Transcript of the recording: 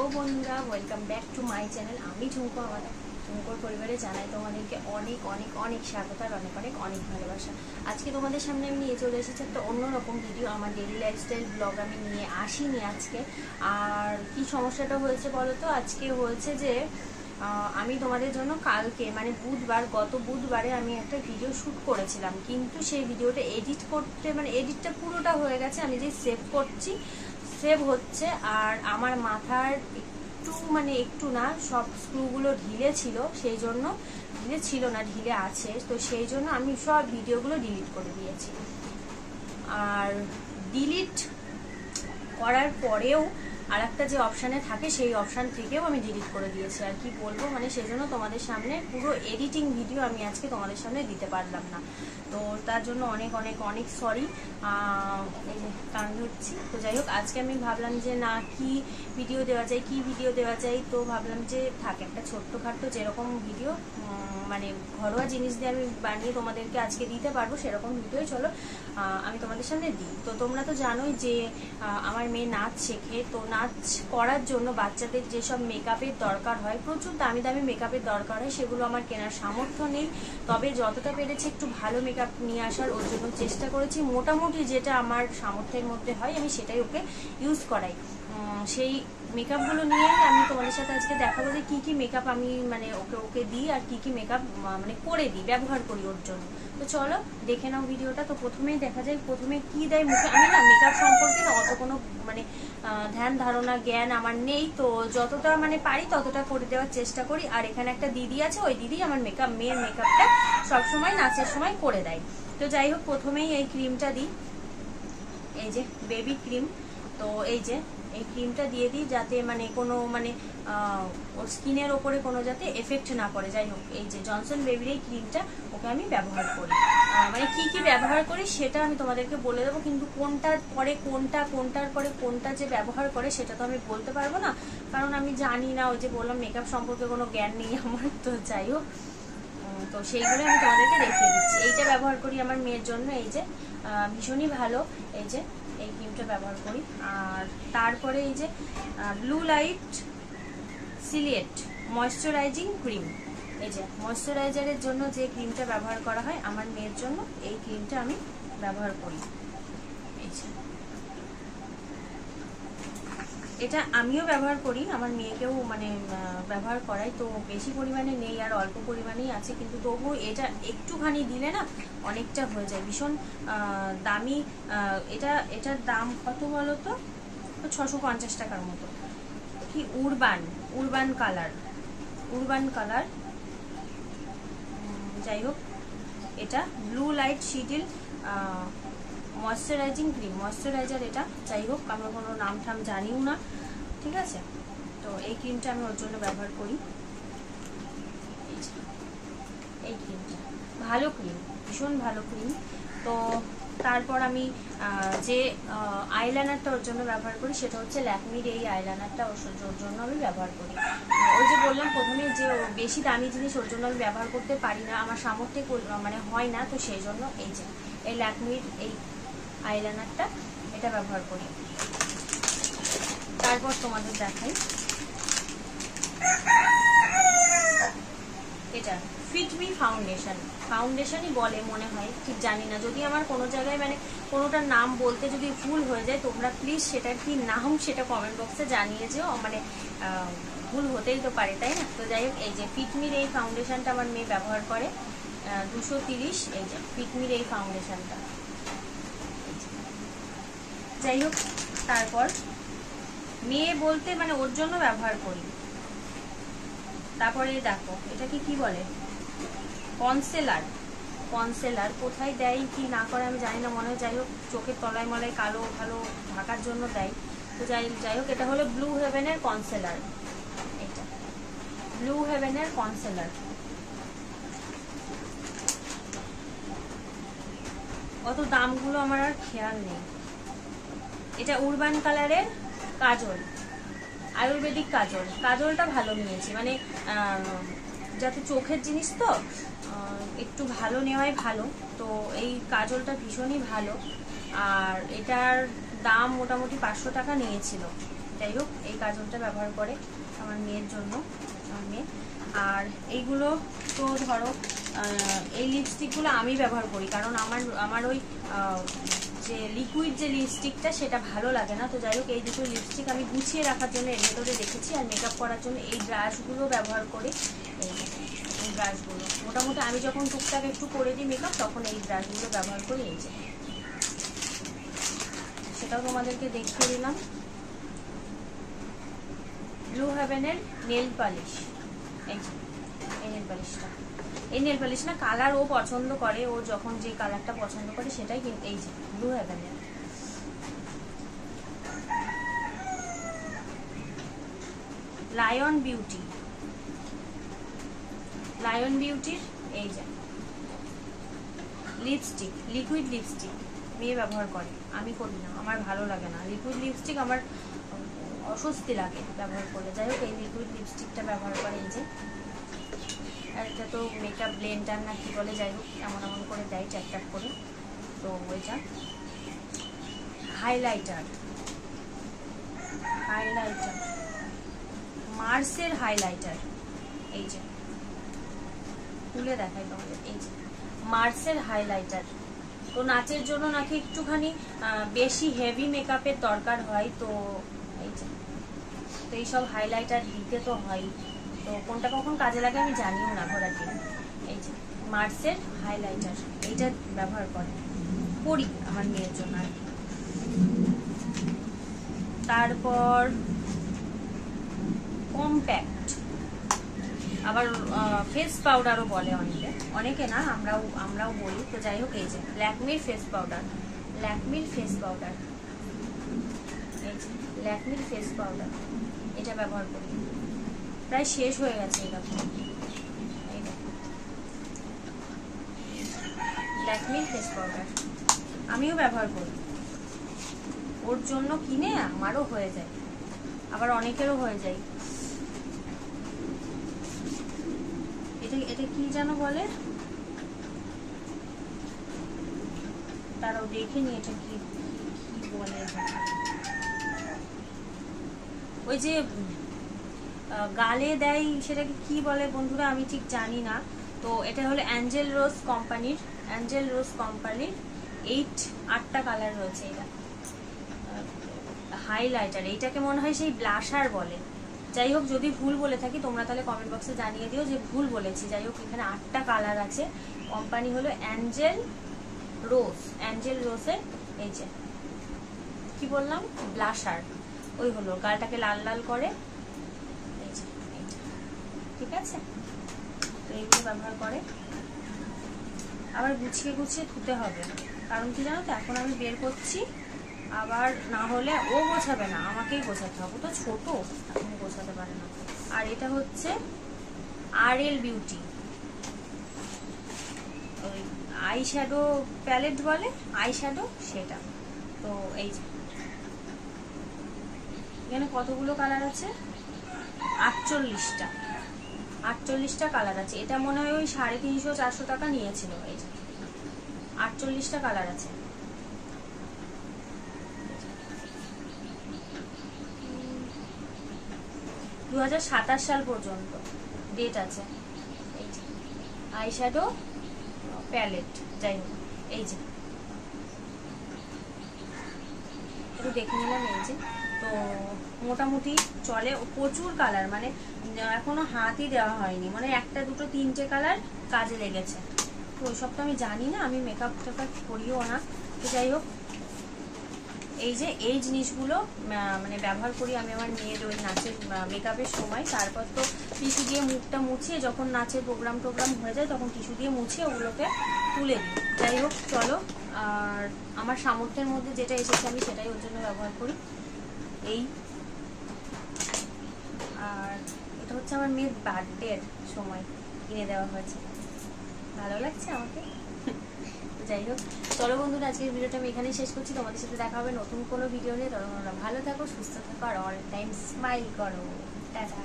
Hello বন্ধুরা, welcome back to my channel. আমি ঝুমকো, আমার ঝুমকোর পরিবারে জানাই তোমাদেরকে অনেক অনেক অনেক স্বাগত আর অনেক অনেক অনেক ভালোবাসা। আজকে তোমাদের সামনে আমি নিয়ে চলে এসেছি একটা অন্যরকম ভিডিও। আমার ডেইলি লাইফস্টাইল ব্লগ আমি নিয়ে আসিনি আজকে। আর কি সমস্যাটা হয়েছে বলো তো? আজকে হয়েছে যে আমি তোমাদের জন্য কালকে মানে বুধবার, গত বুধবারে আমি একটা ভিডিও শ্যুট করেছিলাম, কিন্তু সেই ভিডিওটা এডিট করতে মানে এডিটটা পুরোটা হয়ে গেছে। আমি যে সেভ করছি, সেভ হচ্ছে, আর আমার মাথার একটু না, সব স্ক্রুগুলো ঢিলে ছিল, সেই জন্য ঢিলে ছিল না, ঢিলে আছে, তো সেই জন্য আমি সব ভিডিওগুলো ডিলিট করে দিয়েছি। আর ডিলিট করার পরেও আর একটা যে অপশানে থাকে সেই অপশান থেকেও আমি ডিলিট করে দিয়েছি। আর কি বলবো, মানে সেই জন্য তোমাদের সামনে পুরো এডিটিং ভিডিও আমি আজকে তোমাদের সামনে দিতে পারলাম না। তো তার জন্য অনেক অনেক অনেক সরি। এই যে কান ধরছি। তো যাই হোক, আজকে আমি ভাবলাম যে না, কি ভিডিও দেওয়া যায়, তো ভাবলাম যে থাক, একটা ছোট্টখাট্টো যেরকম ভিডিও মানে ঘরোয়া জিনিস দিয়ে আমি বানিয়ে তোমাদেরকে আজকে দিতে পারবো, সেরকম ভিডিও চলো আমি তোমাদের সামনে দিই। তো তোমরা তো জানোই যে আমার মেয়ে নাচ শেখে, তো নাচ করার জন্য বাচ্চাদের যেসব মেকআপের দরকার হয়, প্রচুর দামি দামি মেকআপের দরকার হয়, সেগুলো আমার কেনার সামর্থ্য নেই। তবে যতটা পেরেছি একটু ভালো মেকআপ নিয়ে আসার ওর জন্য চেষ্টা করেছি। মোটামুটি যেটা আমার সামর্থ্যের মধ্যে হয় আমি সেটাই ওকে ইউজ করাই। সেই মেকআপগুলো নিয়েই আমি তোমাদের সাথে আজকে দেখাবো যে কি কি মেকআপ আমি মানে ওকে দিই আর কি কি মেকআপ মানে করে দিই, ব্যবহার করি ওর জন্য। তো চলো দেখে নাও ভিডিওটা। তো প্রথমেই দেখা যায় প্রথমে কি দেয় মুখে। আমি না মেকআপ সম্পর্কে অত কোনো মানে ধ্যান ধারণা জ্ঞান আমার নেই, তো যতটা মানে পারি ততটা করে দেওয়ার চেষ্টা করি। আর এখানে একটা দিদি আছে, ওই দিদি আমার মেয়ের মেকআপটা সবসময় নাচের সময় করে দেয়। তো যাই হোক, প্রথমেই এই ক্রিমটা দিই, এই যে বেবি ক্রিম। তো এই যে এই ক্রিমটা দিয়ে দিই যাতে মানে কোনো মানে ওর স্কিনের ওপরে কোনো যাতে এফেক্ট না পড়ে। যাই হোক, এই যে জনসন বেবির এই ক্রিমটা ওকে আমি ব্যবহার করি। মানে কি কি ব্যবহার করি সেটা আমি তোমাদেরকে বলে দেবো, কিন্তু কোনটার পরে কোনটার পরে কোনটা যে ব্যবহার করে সেটা তো আমি বলতে পারবো না, কারণ আমি জানি না। ওই যে বললাম মেকআপ সম্পর্কে কোনো জ্ঞান নেই আমার। তো যাই হোক, তো সেইগুলো আমি তোমাদেরকে দেখিয়ে দিচ্ছি। এইটা ব্যবহার করি আমার মেয়ের জন্য, এই যে ভীষণই ভালো। এই যে এই ক্রিমটা ব্যবহার করি। আর তারপরে এই যে ব্লু লাইট সিলিয়েট ময়শ্চারাইজিং ক্রিম, এই যে ময়শ্চারাইজারের জন্য যে ক্রিমটা ব্যবহার করা হয় আমার মেয়ের জন্য, এই ক্রিমটা আমি ব্যবহার করি। এই যে এটা আমিও ব্যবহার করি, আমার মেয়েকেও মানে ব্যবহার করাই। তো বেশি পরিমাণে নেই আর অল্প পরিমাণেই আছে, কিন্তু তবু এটা একটুখানি দিলে না অনেকটা হয়ে যায়। ভীষণ দামি। এটার দাম কত বলো তো? 650 টাকার মতো। কি উরবান কালার। যাই হোক, এটা ব্লু লাইট শিডিল ময়শ্চারাইজিং ক্রিম, ময়শ্চারাইজার এটা। যাই হোক, আমরা কোনো নাম ঠাম জানিও না, ঠিক আছে। তো এই ক্রিমটা আমি ওর জন্য ব্যবহার করি। এই ক্রিমটা ভালো ক্রিম, ভীষণ ভালো ক্রিম। তো তারপর আমি যে আইলাইনারটা ওর জন্য ব্যবহার করি সেটা হচ্ছে ল্যাকমির এই আইলাইনারটা ওর জন্য আমি ব্যবহার করি। ওই যে বললাম প্রথমে যে বেশি দামি জিনিস ওর জন্য আমি ব্যবহার করতে পারি না, আমার সামর্থ্যে মানে হয় না, তো সেই জন্য এই যে এই ল্যাকমির এই আইলাইনারটা এটা ব্যবহার করি। তারপর তোমাদের দেখাই এটা ফিটমি ফাউন্ডেশনই বলে মনে হয়, ঠিক জানি না। যদি আমার কোনো জায়গায় মানে কোনোটার নাম বলতে যদি ভুল হয়ে যায়, তোমরা প্লিজ সেটার কি নাম সেটা কমেন্ট বক্সে জানিয়ে যেও, মানে ভুল হতেই তো পারে, তাই না? তো যাই হোক, এই যে ফিটমির এই ফাউন্ডেশনটা আমার মেয়ে ব্যবহার করে 230। এই যে ফিটমির এই ফাউন্ডেশনটা। যাই হোক, তারপর মেয়ে বলতে মানে ওর জন্য ব্যবহার করি। তারপরে দেখো এটাকে কি বলে, কনসেলার কোথায় দেয় কি না করে আমি জানি না, মনে হয় যাই হোক চোখের তলায় মলায় কালো ভালো ঢাকার জন্য দেয়। তো যাই হোক, এটা হলো ব্লু হেভেনের কনসেলার। এটা ব্লু হেভেনের কনসেলার। অত দামগুলো আমার আর খেয়াল নেই। এটা উরবান কালারের কাজল, আয়ুর্বেদিক কাজলটা ভালো নিয়েছি, মানে যাতে চোখের জিনিস তো একটু ভালো নেওয়াই ভালো। তো এই কাজলটা ভীষণই ভালো, আর এটার দাম মোটামুটি 500 টাকা নিয়েছিল। যাই হোক, এই কাজলটা ব্যবহার করে আমার মেয়ের জন্য, আমার মেয়ে। আর এইগুলো তো ধরো এই লিপস্টিকগুলো আমি ব্যবহার করি, কারণ আমার ওই যে লিকুইড যে লিপস্টিকটা সেটা ভালো লাগে না। তো যাই হোক, এই দুটো লিপস্টিক আমি গুছিয়ে রাখার জন্য এর ভেতরে রেখেছি। আর মেকআপ করার জন্য এই ব্রাশগুলো ব্যবহার করি। এই ব্রাশগুলো মোটামুটি আমি যখন টুকটাক একটু করে দিই মেকআপ, তখন এই ব্রাশগুলো ব্যবহার করি। এই যে সেটাও তোমাদেরকে দেখিয়ে দিলাম। ব্লু হেভেনের নেল পালিশ, এই নেল পালিশটা, এই নেল পালিশ না কালার ও পছন্দ করে, ও যখন যে কালারটা পছন্দ করে সেটাই। কিন্তু এই যে ব্লু হেভেনের লায়ন বিউটি, লায়ন বিউটির এই যে লিপস্টিক, লিকুইড লিপস্টিক মেয়ে ব্যবহার করে, আমি করি না, আমার ভালো লাগে না লিকুইড লিপস্টিক, আমার অস্বস্তি লাগে ব্যবহার করলে। যাই হোক, এই লিকুইড লিপস্টিকটা ব্যবহার করে। এই যে আর এটা তো মেকআপ ব্লেন্ডার না কি বলে, যাই হোক এমন এমন করে দেয় ট্যাপ ট্যাপ করে। তো ওইটা হাইলাইটার, হাইলাইটার মার্সের হাইলাইটার, এই যে তুলে দেখাই তোমাদের, এই যে মার্সের হাইলাইটার। তো নাচের জন্য নাকি একটুখানি বেশি হেভি মেকআপের দরকার হয়, তো এই যে তো এইসব হাইলাইটার দিতে তো হয়, তো কোনটা কখন কাজে লাগে আমি জানিও না ঘোরার দিন। এই যে মার্সের হাইলাইটার, এইটা ব্যবহার করি আমার মেয়ের জন্য। তারপর কম্প্যাক্ট, আবার ফেস পাউডারও বলে অনেকে না, আমরাও বলি। তো যাই হোক, এই যে ল্যাকমির ফেস পাউডার, ল্যাকমির ফেস পাউডার, এই যে ল্যাকমির ফেস পাউডার, এটা ব্যবহার করি। প্রায় শেষ হয়ে গেছে এটা, ল্যাকমির ফেস পাউডার আমিও ব্যবহার করি। ওর জন্য কিনে আমারও হয়ে যায়, আবার অনেকেরও হয়ে যায়। এটা কি যেন বলে, তারাও দেখিনি এটা কি বলে। ওই যে গালে দেয় সেটাকে কি বলে বন্ধুরা, আমি ঠিক জানি না। তো এটা হলো অ্যাঞ্জেল রোজ কোম্পানির, অ্যাঞ্জেল রোজ কোম্পানির 8টা কালার রয়েছে। এটা হাইলাইটার, এইটাকে মনে হয় সেই ব্লাশার বলে। যাই হোক, যদি ভুল বলে থাকি তোমরা তাহলে কমেন্ট বক্সে জানিয়ে দিও যে ভুল বলেছি। যাই হোক, এখানে 8টা কালার আছে। কোম্পানি হলো অ্যাঞ্জেল রোজ, অ্যাঞ্জেল রোজের এই যে কি বললাম ব্লাশার, ওই হলো গালটাকে লাল লাল করে, এই যে ঠিক আছে। তো এইগুলো ব্যবহার করে। আবার গুছিয়ে গুছিয়ে ধুতে হবে, কারণ কি জানো তো, এখন আমি বের করছি, আবার না হলে ও গোছাবে না, আমাকেই গোছাতে হবে, তো ছোট এখন গোছাতে পারে না। আর এটা হচ্ছে আরএল বিউটি, ওই আই শ্যাডো প্যালেট বলে, আই শ্যাডো সেটা। তো এই যে এখানে কতগুলো কালার আছে, 48টা কালার আছে। এটা মনে হয় ওই 350-400 টাকা নিয়েছিল। এই যে 48টা কালার আছে। দু 2027 সাল পর্যন্ত ডেট আছে। এই যে আই শ্যাডো প্যালেট, যাই হোক এই যে একটু দেখে নিলাম। এই যে তো মোটামুটি চলে, প্রচুর কালার, মানে এখনো হাতই দেওয়া হয়নি, মানে 1, 2, 3টে কালার কাজে লেগেছে। তো ওইসব তো আমি জানি না, আমি মেকআপ টেকআপ করিও না। তো যাই হোক, এই যে এই জিনিসগুলো মানে ব্যবহার করি আমি আমার মেয়ের ওই নাচের মেকআপের সময়। তারপর তো টিস্যু দিয়ে মুখটা মুছিয়ে, যখন নাচের প্রোগ্রাম হয়ে যায় তখন টিস্যু দিয়ে মুছিয়ে ওগুলোকে তুলে দিই। যাই হোক চলো, আর আমার সামর্থ্যের মধ্যে যেটা এসেছে আমি সেটাই ওর জন্য ব্যবহার করি। এই আর এটা হচ্ছে আমার মেয়ের বার্থডের সময় কিনে দেওয়া হয়েছে, ভালো লাগছে আমাকে। যাই হোক চলো বন্ধুরা, আজকের ভিডিওটা আমি এখানেই শেষ করছি। তোমাদের সাথে দেখা হবে নতুন কোনো ভিডিও নিয়ে। তোমরা ভালো থাকো, সুস্থ থাকো, আর অল টাইম স্মাইল করো। টাটা।